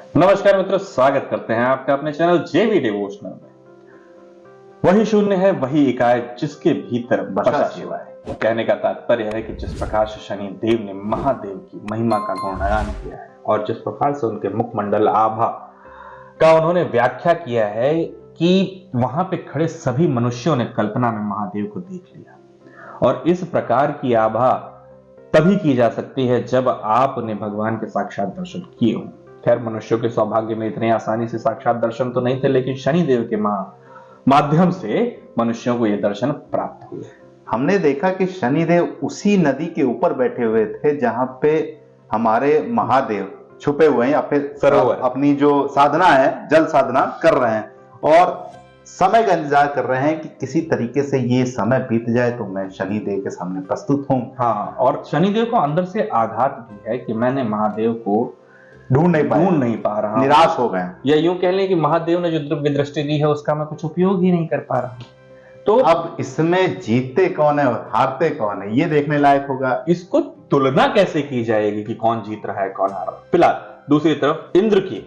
नमस्कार मित्रों, स्वागत करते हैं आपका अपने चैनल जेवी डिवोशनल में। वही शून्य है, वही इकाई जिसके भीतर बसा शिवा है। कहने का तात्पर्य है कि जिस प्रकार से शनि देव ने महादेव की महिमा का गुणगान किया है और जिस प्रकार से उनके मुखमंडल आभा का उन्होंने व्याख्या किया है कि वहां पे खड़े सभी मनुष्यों ने कल्पना में महादेव को देख लिया। और इस प्रकार की आभा तभी की जा सकती है जब आपने भगवान के साक्षात दर्शन किए हों। खैर, मनुष्यों के सौभाग्य में इतने आसानी से साक्षात दर्शन तो नहीं थे, लेकिन शनिदेव के माध्यम से मनुष्यों को यह दर्शन प्राप्त हुए। हमने देखा कि शनिदेव उसी नदी के ऊपर बैठे हुए थे जहां पे हमारे महादेव छुपे हुए हैं या फिर सरोवर अपनी जो साधना है, जल साधना कर रहे हैं और समय का इंतजार कर रहे हैं कि किसी तरीके से ये समय बीत जाए तो मैं शनिदेव के सामने प्रस्तुत हूं। हाँ, और शनिदेव को अंदर से आघात भी है कि मैंने महादेव को ढूंढ नहीं पा रहा, निराश हो गए, या यूं कह लें कि महादेव ने जो दिव्य दृष्टि दी है उसका मैं कुछ उपयोग ही नहीं कर पा रहा। तो अब इसमें जीतते कौन है और हारते कौन है, ये देखने लायक होगा। इसको तुलना कैसे की जाएगी कि कौन जीत रहा है कौन हार रहा है। फिलहाल दूसरी तरफ इंद्र की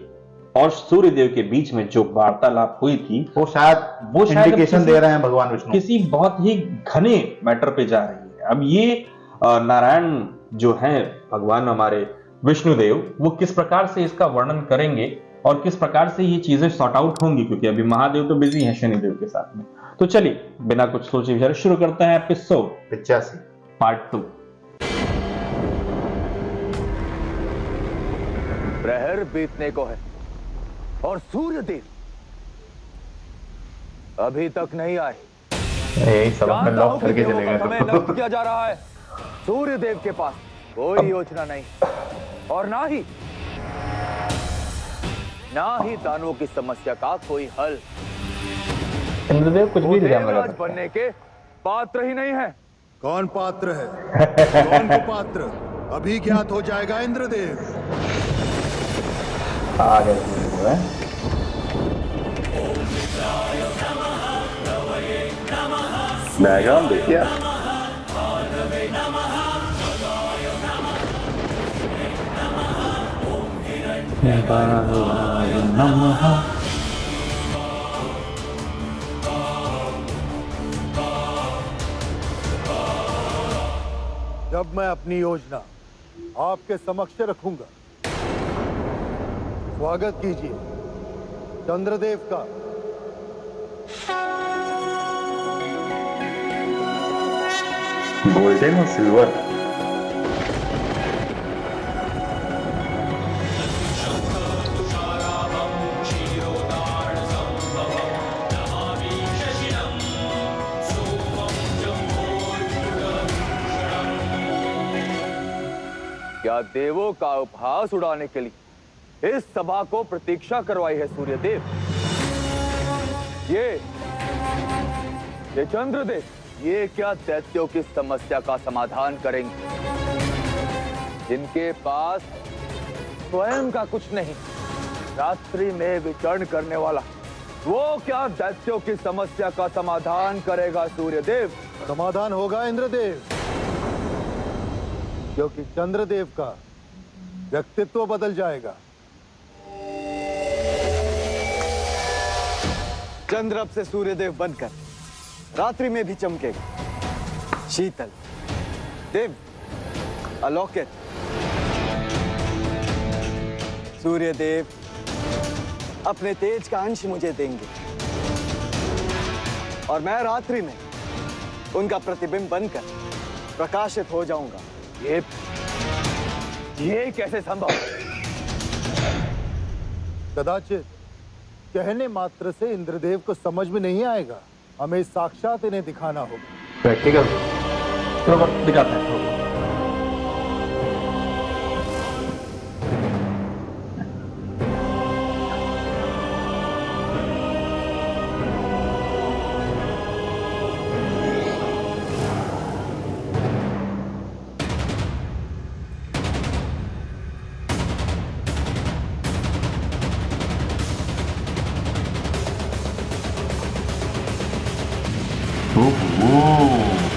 और सूर्यदेव के बीच में जो वार्तालाप हुई थी वो शायद इंडिकेशन दे रहे हैं भगवान विष्णु किसी बहुत ही घने मैटर पे जा रही है। अब ये नारायण जो है भगवान हमारे विष्णुदेव, वो किस प्रकार से इसका वर्णन करेंगे और किस प्रकार से ये चीजें सॉर्ट आउट होंगी, क्योंकि अभी महादेव तो बिजी हैं शनिदेव के साथ में। तो चलिए बिना कुछ सोचे विचारे शुरू करते हैं एपिसोड 85 पार्ट 2। प्रहर बीतने को है और सूर्यदेव अभी तक नहीं आए। यही सबक में लॉक करके चलेगा। हमें नष्ट किया जा रहा है। सूर्यदेव के पास कोई योजना नहीं और ना ही दानवों की समस्या का कोई हल। इंद्रदेव कुछ भी देवराज बनने के पात्र ही नहीं है। कौन पात्र है? कौन कुपात्र? अभी ज्ञात हो जाएगा इंद्रदेव। आ गए बैकग्राउंड देखिए। जब मैं अपनी योजना आपके समक्ष रखूंगा, स्वागत कीजिए चंद्रदेव का। गोल्डन और सिल्वर। क्या देवों का उपहास उड़ाने के लिए इस सभा को प्रतीक्षा करवाई है सूर्यदेव? ये चंद्रदेव, ये क्या दैत्यों की समस्या का समाधान करेंगे जिनके पास स्वयं का कुछ नहीं? रात्रि में विचरण करने वाला वो क्या दैत्यों की समस्या का समाधान करेगा सूर्यदेव? समाधान होगा इंद्रदेव, क्योंकि चंद्रदेव का व्यक्तित्व बदल जाएगा। चंद्र अब से सूर्यदेव बनकर रात्रि में भी चमकेगा। शीतल, दिव्य, अलौकिक। सूर्यदेव अपने तेज का अंश मुझे देंगे और मैं रात्रि में उनका प्रतिबिंब बनकर प्रकाशित हो जाऊंगा। ये कैसे संभव? कदाचित कहने मात्र से इंद्रदेव को समझ में नहीं आएगा, हमें साक्षात इन्हें दिखाना होगा। प्रैक्टिकल दिखाते हैं।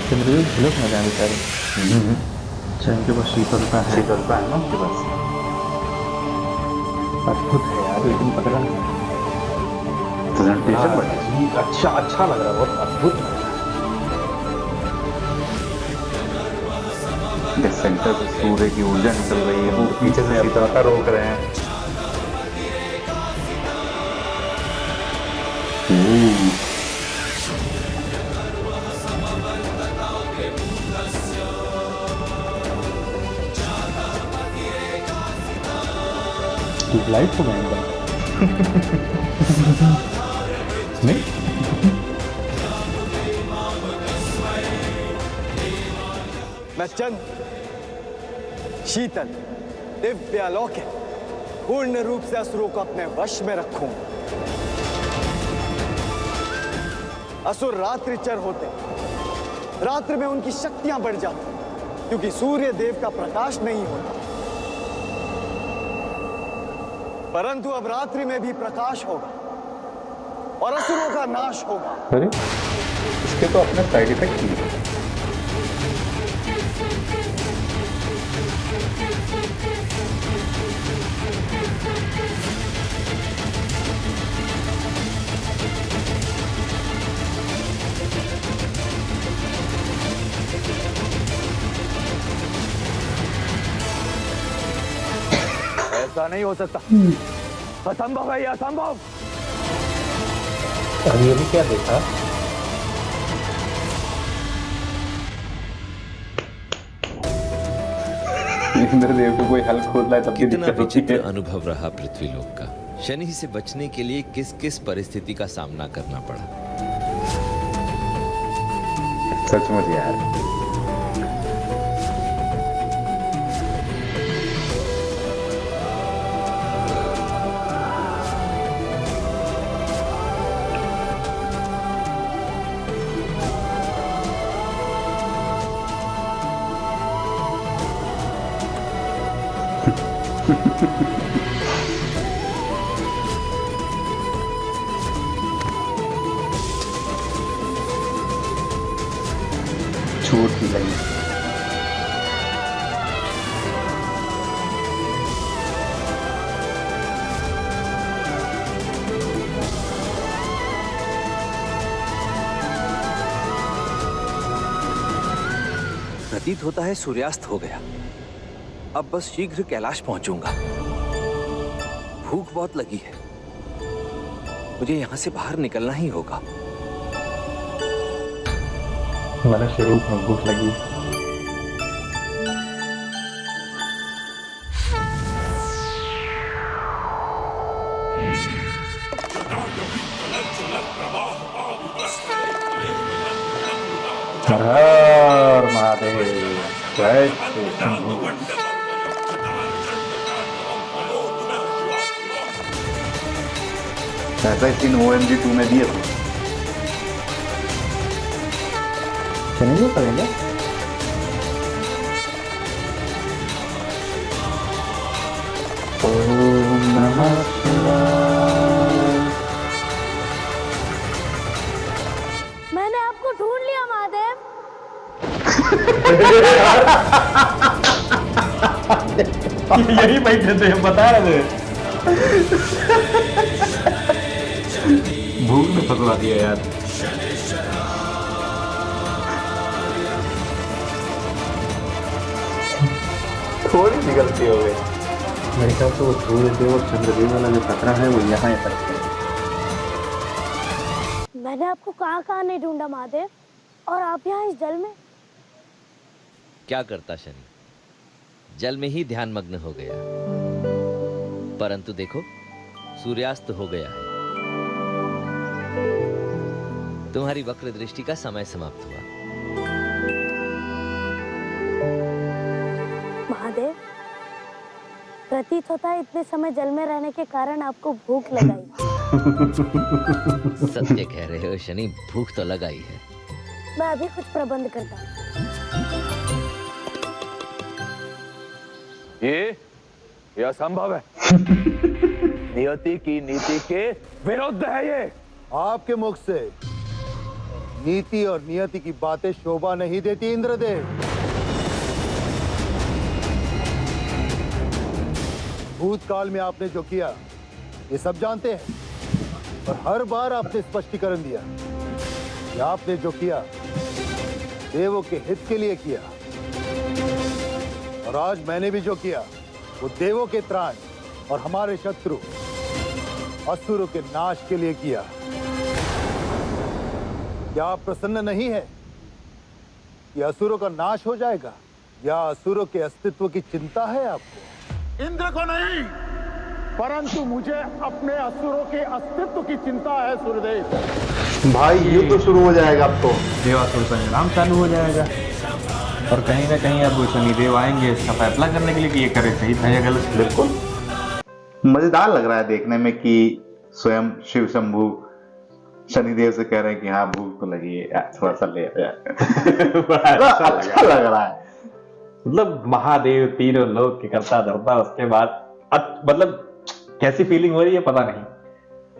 चंद्रदेव झलक में जाने बेचारे। अच्छा, इनके पास शीतलता है। शीतलता है ना उनके पास। अद्भुत है यार, लेकिन पकड़ा प्रेजेंटेशन बढ़िया। अच्छा अच्छा लग रहा है, बहुत अद्भुत लग रहा है। सेंटर से सूर्य की ऊर्जा निकल रही है, वो पीछे से सीता रोक रहे हैं। है। लाइट हो गए नहीं? मैं चंद शीतल दिव्य अलौकिक पूर्ण रूप से असुरों को अपने वश में रखूं। असुर रात्रिचर होते, रात्रि में उनकी शक्तियां बढ़ जाती, क्योंकि सूर्य देव का प्रकाश नहीं होता। परंतु अब रात्रि में भी प्रकाश होगा और असुरों का नाश होगा। अरे इसके तो अपने साइड इफेक्ट ही है। ऐसा नहीं हो सकता, असंभव है, ये असंभव। ये भी क्या देखा? इंद्रदेव को कोई हल खोदना है तब भी कितना दिक्कत होती विचित्र है। अनुभव रहा पृथ्वीलोक का। शनि से बचने के लिए किस किस परिस्थिति का सामना करना पड़ा। सचमुच यार। चोट भी लगी। प्रतीत होता है सूर्यास्त हो गया। अब बस शीघ्र कैलाश पहुंचूंगा। भूख बहुत लगी है, मुझे यहां से बाहर निकलना ही होगा। मनुष्य रूप में भूख लगी। हर हर महादेव, जय श्री शंभू। ऐसा ही सीन OMG 2 में दिए थे। चलेंगे करेंगे। ओम नमः शिवाय। मैंने आपको ढूंढ लिया महादेव। यही बैठे थे, बता रहे थे। भूख में फंसवा दिया यार। थोड़ी सी गलती हो गई। मेरे ख्याल से वो सूर्यदेव और चंद्रदेव वाला जो खतरा है वो यहाँ इफेक्ट है। मैंने आपको कहाँ नहीं ढूंढा महादेव, और आप यहाँ इस जल में। क्या करता शनि, जल में ही ध्यान मग्न हो गया। परंतु देखो सूर्यास्त हो गया है। तुम्हारी वक्र दृष्टि का समय समाप्त हुआ। महादेव, प्रतीत होता है इतने समय जल में रहने के कारण आपको भूख लगाई। सत्य कह रहे हो शनि, भूख तो लगाई है। मैं अभी कुछ प्रबंध करता हूँ। ये असंभव है। नियति की नीति के विरुद्ध है ये। आपके मुख से नीति और नियति की बातें शोभा नहीं देती इंद्रदेव। भूतकाल में आपने जो किया ये सब जानते हैं, और हर बार आपने स्पष्टीकरण दिया कि आपने जो किया देवों के हित के लिए किया, और आज मैंने भी जो किया वो देवों के त्राण और हमारे शत्रु असुरों के नाश के लिए किया। क्या आप प्रसन्न नहीं है कि असुरों का नाश हो जाएगा, या असुरों के अस्तित्व की चिंता है आपको? इंद्र को नहीं, परंतु मुझे अपने असुरों के अस्तित्व की चिंता है सूर्यदेव। भाई युद्ध शुरू हो जाएगा अब तो। देवासुर संग्राम चालू हो जाएगा, और कहीं ना कहीं अब शनिदेव आएंगे इसका फैसला करने के लिए कि ये करे सही था या गलत। बिल्कुल मजेदार लग रहा है देखने में कि स्वयं शिव शंभू शनिदेव से कह रहे हैं कि हाँ भूख तो लगी है यार, थोड़ा सा ले बड़ा अच्छा लग रहा है। मतलब महादेव तीनों लोग के करता धरता, उसके बाद मतलब कैसी फीलिंग हो रही है पता नहीं।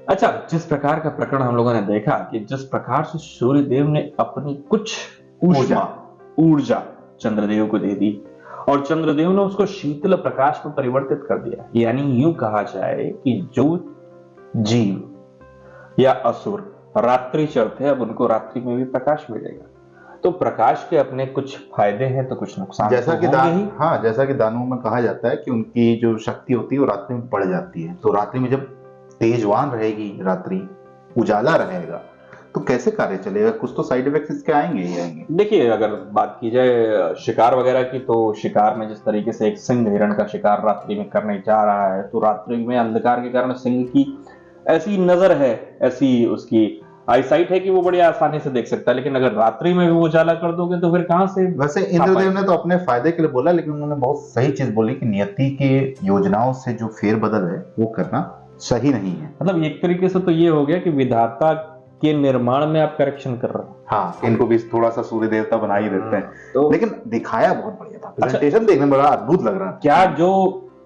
अच्छा, जिस प्रकार का प्रकरण हम लोगों ने देखा कि जिस प्रकार से सूर्यदेव ने अपनी कुछ ऊर्जा चंद्रदेव को दे दी, और चंद्रदेव ने उसको शीतल प्रकाश में परिवर्तित कर दिया। यानी यूं कहा जाए कि जो जीव या असुर रात्रि चढ़ते हैं, अब उनको रात्रि में भी प्रकाश मिलेगा। तो प्रकाश के अपने कुछ फायदे हैं तो कुछ नुकसान, जैसा तो कि होंगे ही। हाँ, जैसा कि दानवों में कहा जाता है कि उनकी जो शक्ति होती है वो रात्रि में बढ़ जाती है। तो रात्रि में जब तेजवान रहेगी, रात्रि उजाला रहेगा, तो कैसे कार्य चलेगा? कुछ तो साइड इफेक्ट्स इसके आएंगे ही आएंगे। देखिए, अगर बात की जाए शिकार वगैरह की, तो शिकार में जिस तरीके से एक सिंह हिरण का शिकार रात्रि में करने जा रहा है, तो रात्रि में अंधकार के कारण सिंह की ऐसी नजर है, ऐसी उसकी आईसाइट है कि वो बड़ी आसानी से देख सकता है। लेकिन अगर रात्रि में भी वो उजाला कर दोगे तो फिर कहां से? वैसे इंद्रदेव ने तो अपने फायदे के लिए बोला, लेकिन उन्होंने बहुत सही चीज बोली कि नियति के योजनाओं से जो फेरबदल है वो करना सही नहीं है। मतलब एक तरीके से तो ये हो गया कि विधाता के निर्माण में आप करेक्शन कर रहे हो। हाँ, इनको भी थोड़ा सा सूर्य देवता बना ही देते हैं। तो लेकिन दिखाया बहुत बढ़िया था, प्रेजेंटेशन देखने में बड़ा अद्भुत लग रहा है। क्या जो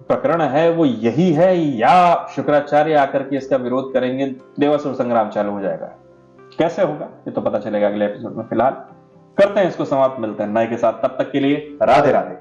प्रकरण है वो यही है, या शुक्राचार्य आकर के इसका विरोध करेंगे, देवासुर संग्राम चालू हो जाएगा? कैसे होगा ये तो पता चलेगा अगले एपिसोड में। फिलहाल करते हैं इसको समाप्त, मिलते हैं नए के साथ, तब तक के लिए राधे राधे।